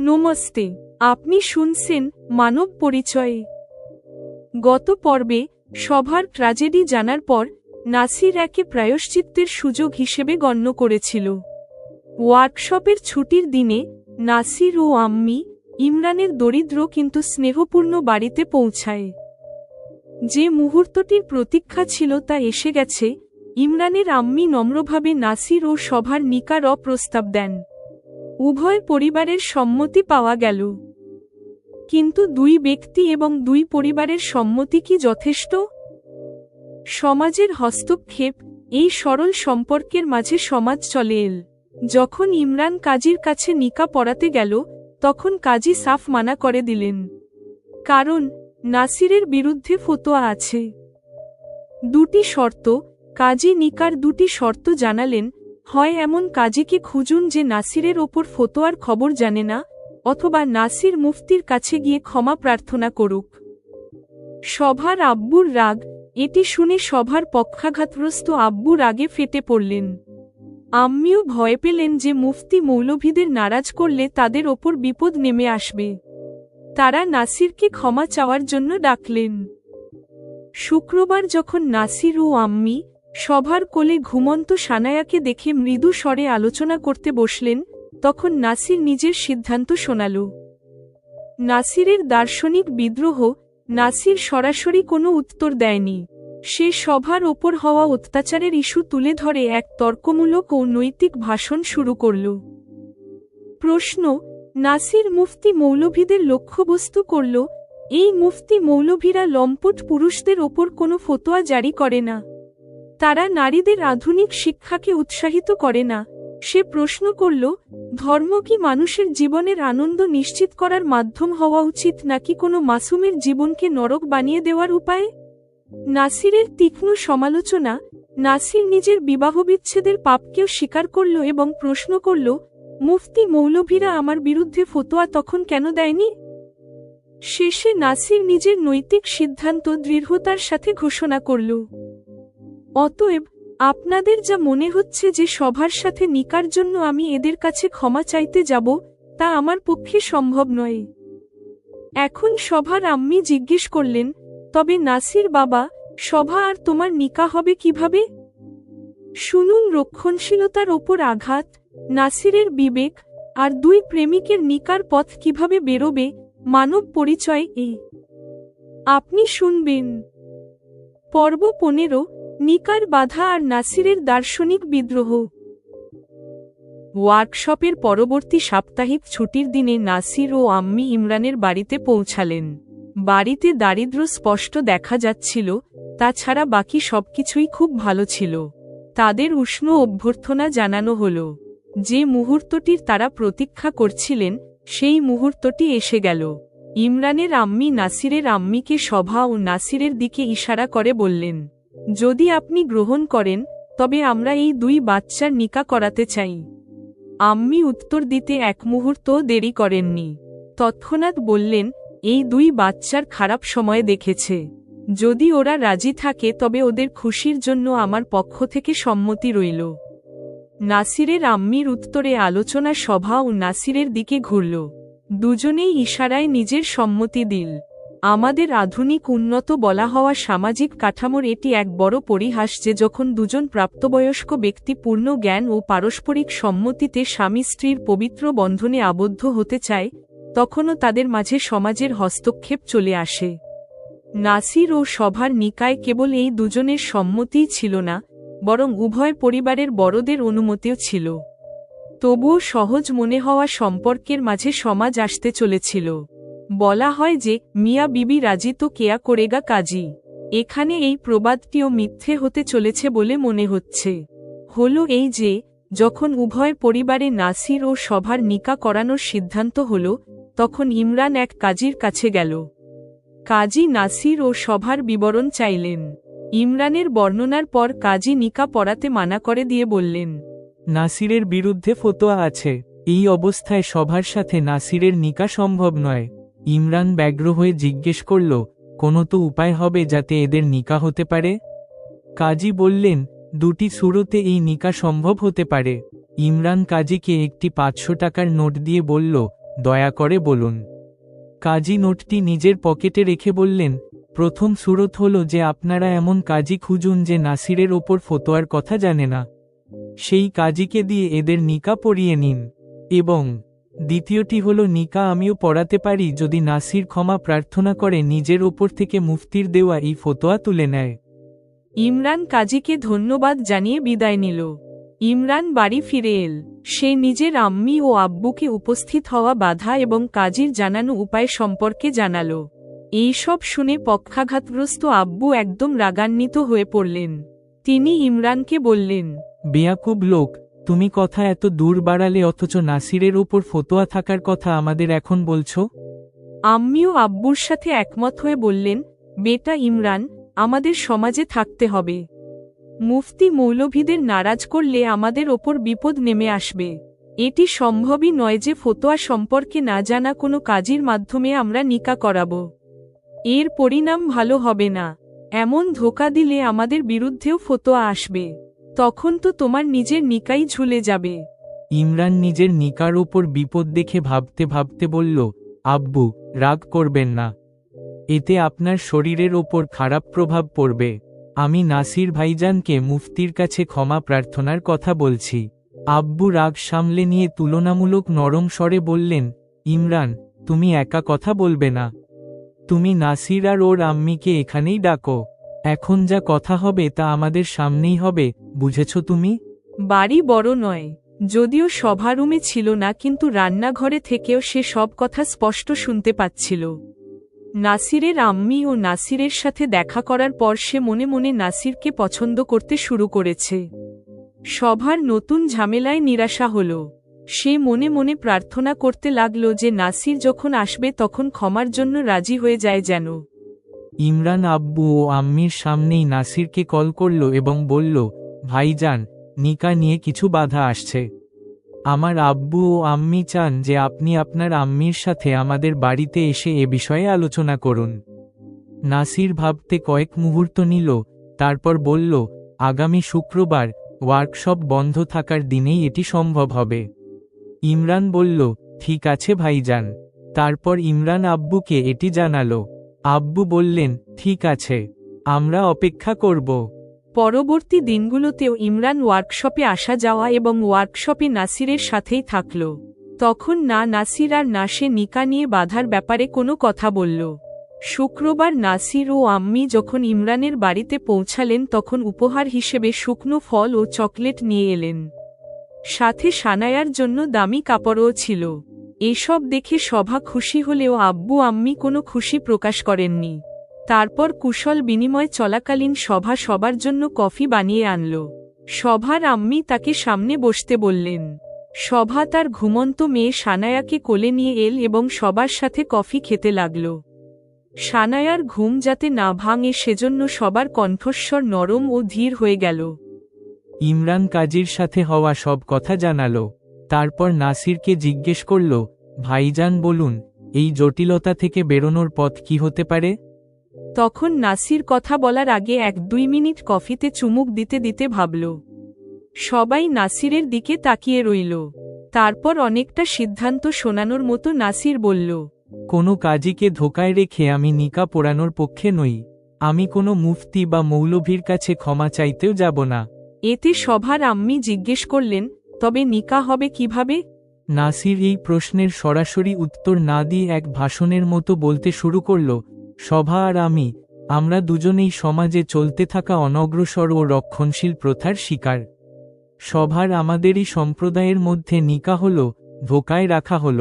নমস্তে, আপনি শুনছেন মানব পরিচয়ে। গত পর্বে সভার ট্র্যাজেডি জানার পর নাসির একে প্রায়শ্চিত্তের সুযোগ হিসেবে গণ্য করেছিল। ওয়ার্কশপের ছুটির দিনে নাসির ও আম্মি ইমরানের দরিদ্র কিন্তু স্নেহপূর্ণ বাড়িতে পৌঁছায়। যে মুহূর্তটির প্রতীক্ষা ছিল তা এসে গেছে। ইমরানের আম্মি নম্রভাবে নাসির ও সভার নিকার প্রস্তাব দেন। উভয় পরিবারের সম্মতি পাওয়া গেল। কিন্তু দুই ব্যক্তি এবং দুই পরিবারের সম্মতি কি যথেষ্ট? সমাজের হস্তক্ষেপ এই সরল সম্পর্কের মাঝে সমাজ চলে এল। যখন ইমরান কাজীর কাছে নিকা পড়াতে গেল তখন কাজী সাফ মানা করে দিলেন, কারণ নাসিরের বিরুদ্ধে ফতোয়া আছে। দুটি শর্ত। কাজী নিকার দুটি শর্ত জানালেন, হয় এমন কাজীকে খুঁজুন যে নাসিরের ওপর ফতোয়ার খবর জানে না, অথবা নাসির মুফতির কাছে গিয়ে ক্ষমা প্রার্থনা করুক। সভার আব্বুর রাগ, এটি শুনে সভার পক্ষাঘাতগ্রস্ত আব্বু রাগে ফেটে পড়লেন। আম্মিও ভয় পেলেন যে মুফতি মৌলভীদের নারাজ করলে তাদের ওপর বিপদ নেমে আসবে। তারা নাসিরকে ক্ষমা চাওয়ার জন্য ডাকলেন। শুক্রবার যখন নাসির ও আম্মি সভার কোলে ঘুমন্ত সানায়াকে দেখে মৃদু স্বরে আলোচনা করতে বসলেন, তখন নাসির নিজের সিদ্ধান্ত শোনাল। নাসিরের দার্শনিক বিদ্রোহ। নাসির সরাসরি কোনো উত্তর দেয়নি। সে সভার ওপর হওয়া অত্যাচারের ইস্যু তুলে ধরে এক তর্কমূলক ও নৈতিক ভাষণ শুরু করল। প্রশ্ন: নাসির মুফতি মৌলভীদের লক্ষ্যবস্তু করল। এই মুফতি মৌলভীরা লম্পট পুরুষদের ওপর কোনো ফতোয়া জারি করে না। তারা নারীদের আধুনিক শিক্ষাকে উৎসাহিত করে না। সে প্রশ্ন করল, ধর্ম কি মানুষের জীবনের আনন্দ নিশ্চিত করার মাধ্যম হওয়া উচিত, নাকি কোনো মাসুমের জীবনকে নরক বানিয়ে দেওয়ার উপায়? নাসিরের তীক্ষ্ণ সমালোচনা। নাসির নিজের বিবাহবিচ্ছেদের পাপকেও স্বীকার করল এবং প্রশ্ন করল, মুফতি মৌলভীরা আমার বিরুদ্ধে ফতোয়া তখন কেন দেয়নি? শেষে নাসির নিজের নৈতিক সিদ্ধান্ত দৃঢ়তার সাথে ঘোষণা করল, অতএব আপনাদের যা মনে হচ্ছে যে সভার সাথে নিকার জন্য আমি এদের কাছে ক্ষমা চাইতে যাব, তা আমার পক্ষে সম্ভব নয়। এখন সভার আম্মি জিজ্ঞেস করলেন, তবে নাসির বাবা, সভা আর তোমার নিকা হবে কিভাবে? শুনুন রক্ষণশীলতার ওপর আঘাত, নাসিরের বিবেক, আর দুই প্রেমিকের নিকার পথ কিভাবে বেরোবে। মানব পরিচয় আপনি শুনবেন। পর্ব 15, নিকার বাধা আর নাসিরের দার্শনিক বিদ্রোহ। ওয়ার্কশপের পরবর্তী সাপ্তাহিক ছুটির দিনে নাসির ও আম্মি ইমরানের বাড়িতে পৌঁছালেন। বাড়িতে দারিদ্র্য স্পষ্ট দেখা যাচ্ছিল, তাছাড়া বাকি সবকিছুই খুব ভালো ছিল। তাদের উষ্ণ অভ্যর্থনা জানানো হল। যে মুহূর্তটির তারা প্রতীক্ষা করছিলেন সেই মুহূর্তটি এসে গেল। ইমরানের আম্মি নাসিরের আম্মিকে সভা ও নাসিরের দিকে ইশারা করে বললেন, যদি আপনি গ্রহণ করেন তবে আমরা এই দুই বাচ্চার নিকা করাতে চাই। আম্মি উত্তর দিতে এক মুহূর্তও দেরি করেননি। তৎক্ষণাৎ বললেন, এই দুই বাচ্চার খারাপ সময় দেখেছে। যদি ওরা রাজি থাকে তবে ওদের খুশির জন্য আমার পক্ষ থেকে সম্মতি রইল। নাসিরের আম্মির উত্তরে আলোচনা সভা ও নাসিরের দিকে ঘুরল। দুজনেই ইশারায় নিজের সম্মতি দিল। আমাদের আধুনিক উন্নত বলা হওয়া সামাজিক কাঠামোর এটি এক বড় পরিহাস যে যখন দুজন প্রাপ্তবয়স্ক ব্যক্তি পূর্ণ জ্ঞান ও পারস্পরিক সম্মতিতে স্বামী স্ত্রীর পবিত্র বন্ধনে আবদ্ধ হতে চায়, তখনও তাদের মাঝে সমাজের হস্তক্ষেপ চলে আসে। নাসির ও সভার নিকায় কেবল এই দুজনের সম্মতিই ছিল না, বরং উভয় পরিবারের বড়দের অনুমতিও ছিল। তবুও সহজ মনে হওয়া সম্পর্কের মাঝে সমাজ আসতে চলেছিল। বলা হয় যে মিয়া বিবি রাজি তো কেয়া করেগা কাজী। এখানে এই প্রবাদটিও মিথ্যে হতে চলেছে বলে মনে হচ্ছে। হল এই যে যখন উভয় পরিবারে নাসির ও সভার নিকা করানোর সিদ্ধান্ত হল, তখন ইমরান এক কাজীর কাছে গেল। কাজী নাসির ও সভার বিবরণ চাইলেন। ইমরানের বর্ণনার পর কাজী নিকা পড়াতে মানা করে দিয়ে বললেন, নাসিরের বিরুদ্ধে ফতোয়া আছে। এই অবস্থায় সভার সাথে নাসিরের নিকা সম্ভব নয়। ইমরান ব্যগ্র হয়ে জিজ্ঞেস করল, কোনো তো উপায় হবে যাতে এদের নিকা হতে পারে? কাজী বললেন, দুটি সুরতে এই নিকা সম্ভব হতে পারে। ইমরান কাজীকে একটি 500 টাকার নোট দিয়ে বলল, দয়া করে বলুন। কাজী নোটটি নিজের পকেটে রেখে বললেন, প্রথম সুরত হল যে আপনারা এমন কাজী খুঁজুন যে নাসিরের ওপর ফতোয়ার কথা জানে না। সেই কাজীকে দিয়ে এদের নিকা পড়িয়ে নিন। এবং দ্বিতীয়টি হল নিকা আমিও পড়াতে পারি যদি নাসির ক্ষমা প্রার্থনা করে নিজের ওপর থেকে মুফতির দেওয়া এই ফতোয়া তুলে নেয়। ইমরান কাজীকে ধন্যবাদ জানিয়ে বিদায় নিল। ইমরান বাড়ি ফিরে এল। সে নিজের আম্মি ও আব্বুকে উপস্থিত হওয়া বাধা এবং কাজীর জানানো উপায় সম্পর্কে জানালো। এইসব শুনে পক্ষাঘাতগ্রস্ত আব্বু একদম রাগান্বিত হয়ে পড়লেন। তিনি ইমরানকে বললেন, বেয়াকুব লোক, তুমি কথা এত দূর বাড়ালে অথচ নাসিরের ওপর ফতোয়া থাকার কথা আমাদের এখন বলছো? আম্মিও আব্বুর সাথে একমত হয়ে বললেন, বেটা ইমরান, আমাদের সমাজে থাকতে হবে। মুফতি মৌলভীদের নারাজ করলে আমাদের ওপর বিপদ নেমে আসবে। এটি সম্ভবই নয় যে ফতোয়া সম্পর্কে না জানা কোনো কাজীর মাধ্যমে আমরা নিকা করাব। এর পরিণাম ভালো হবে না। এমন ধোঁকা দিলে আমাদের বিরুদ্ধেও ফতোয়া আসবে। তখন তো তোমার নিজের নিকাই ঝুলে যাবে। ইমরান নিজের নিকার ওপর বিপদ দেখে ভাবতে ভাবতে বলল, আব্বু, রাগ করবেন না। এতে আপনার শরীরের ওপর খারাপ প্রভাব পড়বে। আমি নাসির ভাইজানকে মুফতির কাছে ক্ষমা প্রার্থনার কথা বলছি। আব্বু রাগ সামলে নিয়ে তুলনামূলক নরম স্বরে বললেন, ইমরান, তুমি একা কথা বলবে না। তুমি নাসির আর ওর আম্মিকে এখানেই ডাকো। এখন যা কথা হবে তা আমাদের সামনেই হবে, বুঝেছ তুমি? বাড়ি বড় নয়, যদিও সভারুমে ছিল না, কিন্তু রান্নাঘরে থেকেও সে সব কথা স্পষ্ট শুনতে পাচ্ছিল। নাসিরের আম্মি ও নাসিরের সাথে দেখা করার পর সে মনে মনে নাসিরকে পছন্দ করতে শুরু করেছে। সভার নতুন ঝামেলায় নিরাশা হল। সে মনে মনে প্রার্থনা করতে লাগল যে নাসির যখন আসবে তখন ক্ষমার জন্য রাজি হয়ে যায় যেন। ইমরান আব্বু ও আম্মির সামনেই নাসিরকে কল করল এবং বলল, ভাইজান, নিকা নিয়ে কিছু বাধা আসছে। আমার আব্বু ও আম্মি চান যে আপনি আপনার আম্মির সাথে আমাদের বাড়িতে এসে এ বিষয়ে আলোচনা করুন। নাসির ভাবতে কয়েক মুহূর্ত নিল, তারপর বলল, আগামী শুক্রবার ওয়ার্কশপ বন্ধ থাকার দিনেই এটি সম্ভব হবে। ইমরান বলল, ঠিক আছে ভাইজান। তারপর ইমরান আব্বুকে এটি জানালো। আব্বু বললেন, ঠিক আছে, আমরা অপেক্ষা করব। পরবর্তী দিনগুলোতেও ইমরান ওয়ার্কশপে আসা যাওয়া এবং ওয়ার্কশপে নাসিরের সাথেই থাকল। তখন না নাসির আর না সে নিকা নিয়ে বাধার ব্যাপারে কোনো কথা বলল। শুক্রবার নাসির ও আম্মি যখন ইমরানের বাড়িতে পৌঁছালেন তখন উপহার হিসেবে শুকনো ফল ও চকলেট নিয়ে এলেন। সাথে সানায়ার জন্য দামি কাপড়ও ছিল। এসব দেখে সভা খুশি হলেও আব্বু আম্মি কোনো খুশি প্রকাশ করেননি। তারপর কুশল বিনিময় চলাকালীন সভা সবার জন্য কফি বানিয়ে আনল। সভার আম্মি তাকে সামনে বসতে বললেন। সভা তার ঘুমন্ত মেয়ে সানায়াকে কোলে নিয়ে এল এবং সবার সাথে কফি খেতে লাগল। সানায়ার ঘুম যাতে না ভাঙে সেজন্য সবার কণ্ঠস্বর নরম ও ধীর হয়ে গেল। ইমরান কাজীর সাথে হওয়া সব কথা জানালো। তারপর নাসিরকে জিজ্ঞেস করল, ভাইজান বলুন, এই জটিলতা থেকে বেরোনোর পথ কি হতে পারে? তখন নাসির কথা বলার আগে 1-2 মিনিট কফিতে চুমুক দিতে দিতে ভাবল। সবাই নাসিরের দিকে তাকিয়ে রইল। তারপর অনেকটা সিদ্ধান্ত শোনানোর মতো নাসির বলল, কোনো কাজীকে ধোকায় রেখে আমি নিকা পোড়ানোর পক্ষে নই। আমি কোনো মুফতি বা মৌলভীর কাছে ক্ষমা চাইতেও যাব না। এতে সভার আম্মি জিজ্ঞেস করলেন, তবে নিকা হবে কিভাবে? নাসির এই প্রশ্নের সরাসরি উত্তর না দিয়ে এক ভাষণের মতো বলতে শুরু করল, সভা আর আমরা দুজনেই সমাজে চলতে থাকা অনগ্রসর ও রক্ষণশীল প্রথার শিকার। সভার আমাদেরই সম্প্রদায়ের মধ্যে নিকা হল, ধোকায় রাখা হল।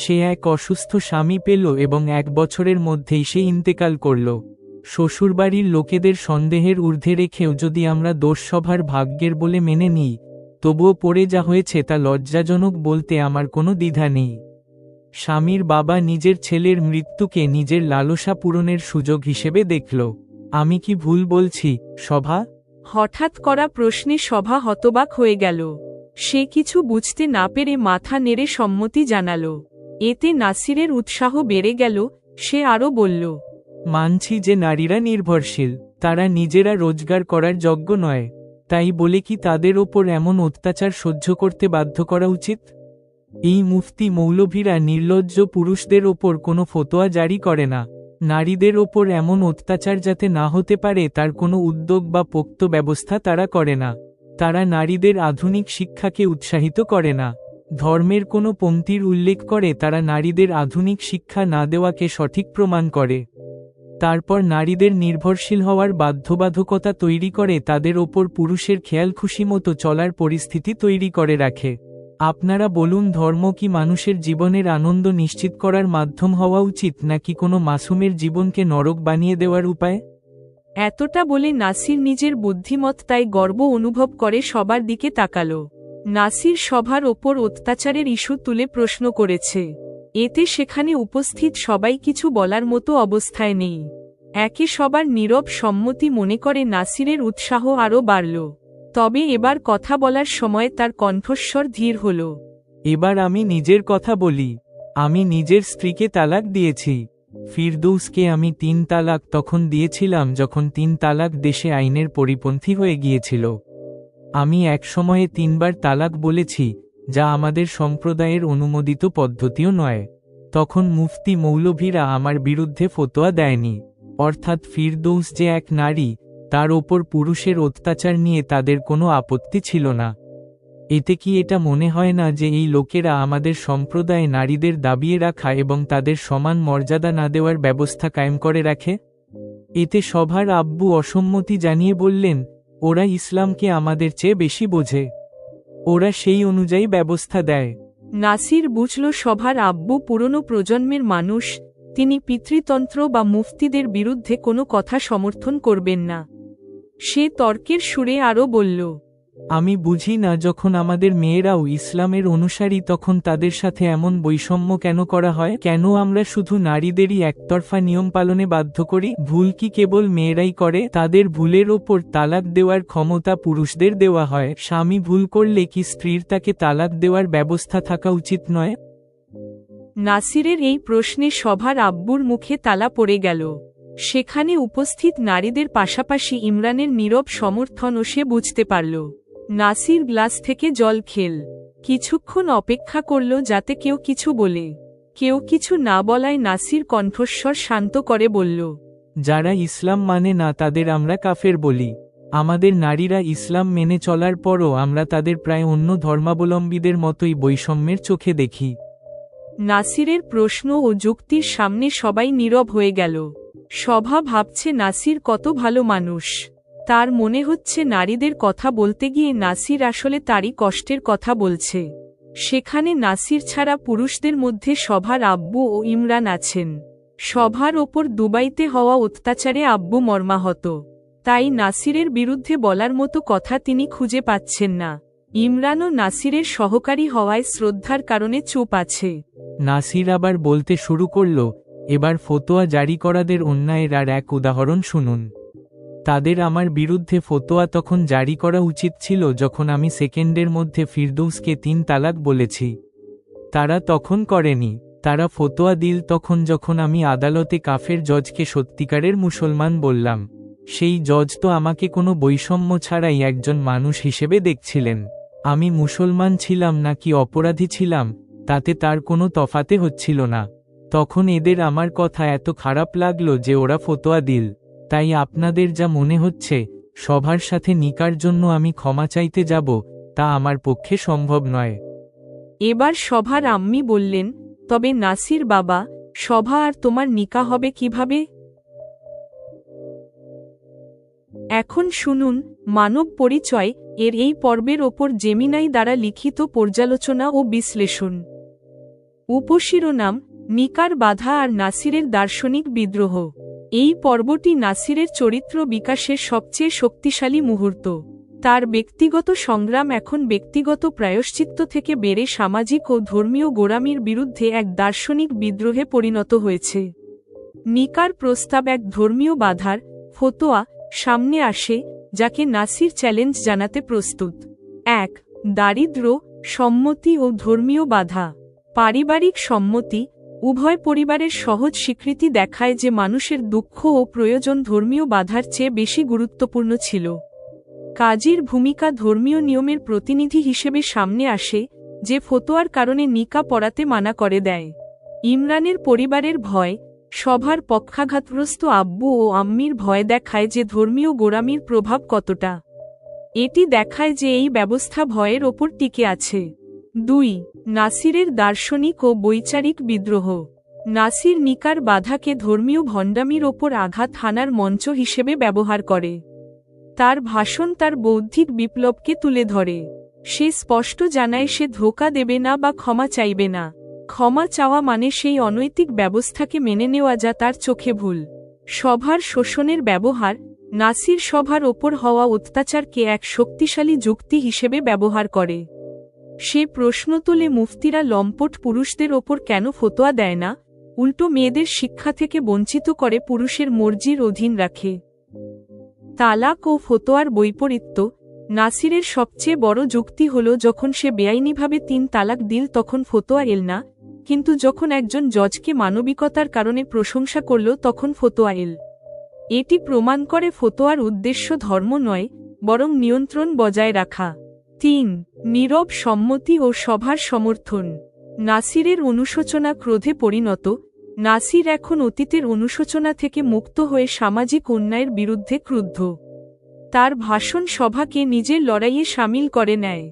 সে এক অসুস্থ স্বামী পেল এবং 1 বছরের মধ্যেই সে ইন্তেকাল করল। শ্বশুরবাড়ির লোকেদের সন্দেহের ঊর্ধ্বে রেখেও যদি আমরা দোষ সভার ভাগ্যের বলে মেনে নিই, তবুও পড়ে যা হয়েছে তা লজ্জাজনক বলতে আমার কোনো দ্বিধা নেই। স্বামীর বাবা নিজের ছেলের মৃত্যুকে নিজের লালসা পূরণের সুযোগ হিসেবে দেখল। আমি কি ভুল বলছি, সভা? হঠাৎ করা প্রশ্নে সভা হতবাক হয়ে গেল। সে কিছু বুঝতে না পেরে মাথা নেড়ে সম্মতি জানাল। এতে নাসিরের উৎসাহ বেড়ে গেল। সে আরও বলল, মানছি যে নারীরা নির্ভরশীল, তারা নিজেরা রোজগার করার যোগ্য নয়। তাই বলে কি তাদের ওপর এমন অত্যাচার সহ্য করতে বাধ্য করা উচিত? এই মুফতি মৌলভীরা নির্লজ্জ পুরুষদের ওপর কোনো ফতোয়া জারি করে না। নারীদের ওপর এমন অত্যাচার যাতে না হতে পারে তার কোনো উদ্যোগ বা পোক্ত ব্যবস্থা তারা করে না। তারা নারীদের আধুনিক শিক্ষাকে উৎসাহিত করে না। ধর্মের কোনো পংক্তির উল্লেখ করে তারা নারীদের আধুনিক শিক্ষা না দেওয়াকে সঠিক প্রমাণ করে। তারপর নারীদের নির্ভরশীল হওয়ার বাধ্যবাধকতা তৈরি করে, তাদের ওপর পুরুষের খেয়াল খুশি মতো চলার পরিস্থিতি তৈরি করে রাখে। আপনারা বলুন, ধর্ম কি মানুষের জীবনের আনন্দ নিশ্চিত করার মাধ্যম হওয়া উচিত, নাকি কোনো মাসুমের জীবনকে নরক বানিয়ে দেওয়ার উপায়? এতটা বলে নাসির নিজের বুদ্ধিমত্তায় গর্ব অনুভব করে সবার দিকে তাকালো। নাসির সবার ওপর অত্যাচারের ইস্যু তুলে প্রশ্ন করেছে। এতে সেখানে উপস্থিত সবাই কিছু বলার মতো অবস্থায় নেই। একে সবার নীরব সম্মতি মনে করে নাসিরের উৎসাহ আরও বাড়ল। তবে এবার কথা বলার সময় তার কণ্ঠস্বর ধীর হল। এবার আমি নিজের কথা বলি। আমি নিজের স্ত্রীকে তালাক দিয়েছি। ফিরদৌসকে আমি 3 তালাক তখন দিয়েছিলাম যখন 3 তালাক দেশে আইনের পরিপন্থী হয়ে গিয়েছিল। আমি এক সময়ে 3 বার তালাক বলেছি, যা আমাদের সম্প্রদায়ের অনুমোদিত পদ্ধতিও নয়। তখন মুফতি মৌলভীরা আমার বিরুদ্ধে ফতোয়া দেয়নি। অর্থাৎ ফিরদৌস যে এক নারী, তার ওপর পুরুষের অত্যাচার নিয়ে তাদের কোনো আপত্তি ছিল না। এতে কি এটা মনে হয় না যে এই লোকেরা আমাদের সম্প্রদায়ে নারীদের দাবিয়ে রাখা এবং তাদের সমান মর্যাদা না দেওয়ার ব্যবস্থা কায়েম করে রাখে? এতে সভার আব্বু অসম্মতি জানিয়ে বললেন, ওরা ইসলামকে আমাদের চেয়ে বেশি বোঝে, ওরা সেই অনুযায়ী ব্যবস্থা দেয়। নাসির বুঝল সভার আব্বু পুরনো প্রজন্মের মানুষ, তিনি পিতৃতন্ত্র বা মুফতিদের বিরুদ্ধে কোনো কথা সমর্থন করবেন না। সে তর্কের সুরে আরও বলল, আমি বুঝি না, যখন আমাদের মেয়েরাও ইসলামের অনুসারী তখন তাদের সাথে এমন বৈষম্য কেন করা হয়? কেন আমরা শুধু নারীদেরই একতরফা নিয়ম পালনে বাধ্য করি? ভুল কি কেবল মেয়েরাই করে? তাদের ভুলের ওপর তালাক দেওয়ার ক্ষমতা পুরুষদের দেওয়া হয়। স্বামী ভুল করলে কি স্ত্রীর তাকে তালাক দেওয়ার ব্যবস্থা থাকা উচিত নয়? নাসিরের এই প্রশ্নে সভার আব্বুর মুখে তালা পড়ে গেল। সেখানে উপস্থিত নারীদের পাশাপাশি ইমরানের নীরব সমর্থনও সে বুঝতে পারল। নাসির গ্লাস থেকে জল খেল। কিছুক্ষণ অপেক্ষা করল যাতে কেউ কিছু বলে। কেউ কিছু না বলায় নাসির কণ্ঠস্বর শান্ত করে বলল, যারা ইসলাম মানে না তাদের আমরা কাফের বলি। আমাদের নারীরা ইসলাম মেনে চলার পরও আমরা তাদের প্রায় অন্য ধর্মাবলম্বীদের মতোই বৈষম্যের চোখে দেখি। নাসিরের প্রশ্ন ও যুক্তির সামনে সবাই নীরব হয়ে গেল। সভা ভাবছে নাসির কত ভালো মানুষ। তার মনে হচ্ছে নারীদের কথা বলতে গিয়ে নাসির আসলে তারই কষ্টের কথা বলছে। সেখানে নাসির ছাড়া পুরুষদের মধ্যে সভার আব্বু ও ইমরান আছেন। সভার ওপর দুবাইতে হওয়া অত্যাচারে আব্বু মর্মাহত, তাই নাসিরের বিরুদ্ধে বলার মতো কথা তিনি খুঁজে পাচ্ছেন না। ইমরানও নাসিরের সহকারী হওয়ায় শ্রদ্ধার কারণে চুপ আছে। নাসির আবার বলতে শুরু করল, এবার ফতোয়া জারি করাদের অন্যায়ের আর এক উদাহরণ শুনুন। তাদের আমার বিরুদ্ধে ফতোয়া তখন জারি করা উচিত ছিল যখন আমি সেকেন্ডের মধ্যে ফিরদৌসকে 3 তালাক বলেছি। তারা তখন করেনি। তারা ফতোয়া দিল তখন যখন আমি আদালতে কাফের জজকে সত্যিকারের মুসলমান বললাম। সেই জজ তো আমাকে কোনো বৈষম্য ছাড়াই একজন মানুষ হিসেবে দেখছিলেন। আমি মুসলমান ছিলাম নাকি অপরাধী ছিলাম তাতে তার কোনো তফাতে হচ্ছিল না। তখন এদের আমার কথা এত খারাপ লাগলো যে ওরা ফতোয়া দিল। তাই আপনাদের যা মনে হচ্ছে সবার সাথে নিকার জন্য আমি ক্ষমা চাইতে যাব, তা আমার পক্ষে সম্ভব নয়। এবার সভার আম্মি বললেন, তবে নাসির বাবা, সভা আর তোমার নিকা হবে কিভাবে? এখন শুনুন মানব পরিচয় এর এই পর্বের ওপর জেমিনাই দ্বারা লিখিত পর্যালোচনা ও বিশ্লেষণ। উপশিরোনাম, নিকার বাধা আর নাসিরের দার্শনিক বিদ্রোহ। এই পর্বটি নাসিরের চরিত্র বিকাশের সবচেয়ে শক্তিশালী মুহূর্ত। তার ব্যক্তিগত সংগ্রাম এখন ব্যক্তিগত প্রায়শ্চিত্ত থেকে বেড়ে সামাজিক ও ধর্মীয় গোঁড়ামির বিরুদ্ধে এক দার্শনিক বিদ্রোহে পরিণত হয়েছে। নিকার প্রস্তাব এক ধর্মীয় বাধার ফতোয়া সামনে আসে, যাকে নাসির চ্যালেঞ্জ জানাতে প্রস্তুত। 1. দারিদ্র্য, সম্মতি ও ধর্মীয় বাধা। পারিবারিক সম্মতি, উভয় পরিবারের সহজ স্বীকৃতি দেখায় যে মানুষের দুঃখ ও প্রয়োজন ধর্মীয় বাধার চেয়ে বেশি গুরুত্বপূর্ণ ছিল। কাজীর ভূমিকা ধর্মীয় নিয়মের প্রতিনিধি হিসেবে সামনে আসে, যে ফতোয়ার কারণে নিকা পড়াতে মানা করে দেয়। ইমরানের পরিবারের ভয়, সভার পক্ষাঘাতগ্রস্ত আব্বু ও আম্মির ভয় দেখায় যে ধর্মীয় গোঁড়ামির প্রভাব কতটা। এটি দেখায় যে এই ব্যবস্থা ভয়ের ওপর টিকে আছে। 2. নাসিরের দার্শনিক ও বৈচারিক বিদ্রোহ। নাসির নিকার বাধাকে ধর্মীয় ভণ্ডামির ওপর আঘাত হানার মঞ্চ হিসেবে ব্যবহার করে। তার ভাষণ তার বৌদ্ধিক বিপ্লবকে তুলে ধরে। সে স্পষ্ট জানায় সে ধোঁকা দেবে না বা ক্ষমা চাইবে না। ক্ষমা চাওয়া মানে সেই অনৈতিক ব্যবস্থাকে মেনে নেওয়া যা তার চোখে ভুল। সভার শোষণের ব্যবহার। নাসির সভার ওপর হওয়া অত্যাচারকে এক শক্তিশালী যুক্তি হিসেবে ব্যবহার করে। সে প্রশ্ন তোলে মুফতিরা লম্পট পুরুষদের ওপর কেন ফতোয়া দেয় না, উল্টো মেয়েদের শিক্ষা থেকে বঞ্চিত করে পুরুষের মর্জির অধীন রাখে। তালাক ও ফতোয়ার বৈপরীত্য। নাসিরের সবচেয়ে বড় যুক্তি হল যখন সে বেআইনিভাবে 3 তালাক দিল তখন ফতোয়া এল না, কিন্তু যখন একজন জজকে মানবিকতার কারণে প্রশংসা করল তখন ফতোয়া এল। এটি প্রমাণ করে ফতোয়ার উদ্দেশ্য ধর্ম নয়, বরং নিয়ন্ত্রণ বজায় রাখা। 3. নীরব সম্মতি ও সভার সমর্থন। নাসিরের অনুশোচনা ক্রোধে পরিণত। নাসির এখন অতীতের অনুশোচনা থেকে মুক্ত হয়ে সামাজিক অন্যায়ের বিরুদ্ধে ক্রুদ্ধ। তার ভাষণ সভাকে নিজের লড়াইয়ে সামিল করে নেয়।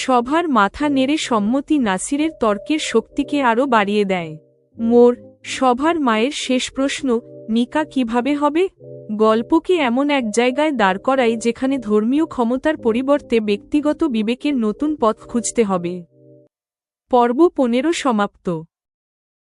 সভার মাথা নেড়ে সম্মতি নাসিরের তর্কের শক্তিকে আরও বাড়িয়ে দেয়। মোর সভার মায়ের শেষ প্রশ্ন, নিকা কিভাবে হবে? গল্পকে এমন এক জায়গায় দাঁড় করায় যেখানে ধর্মীয় ক্ষমতার পরিবর্তে ব্যক্তিগত বিবেকের নতুন পথ খুঁজতে হবে। পর্ব 15 সমাপ্ত।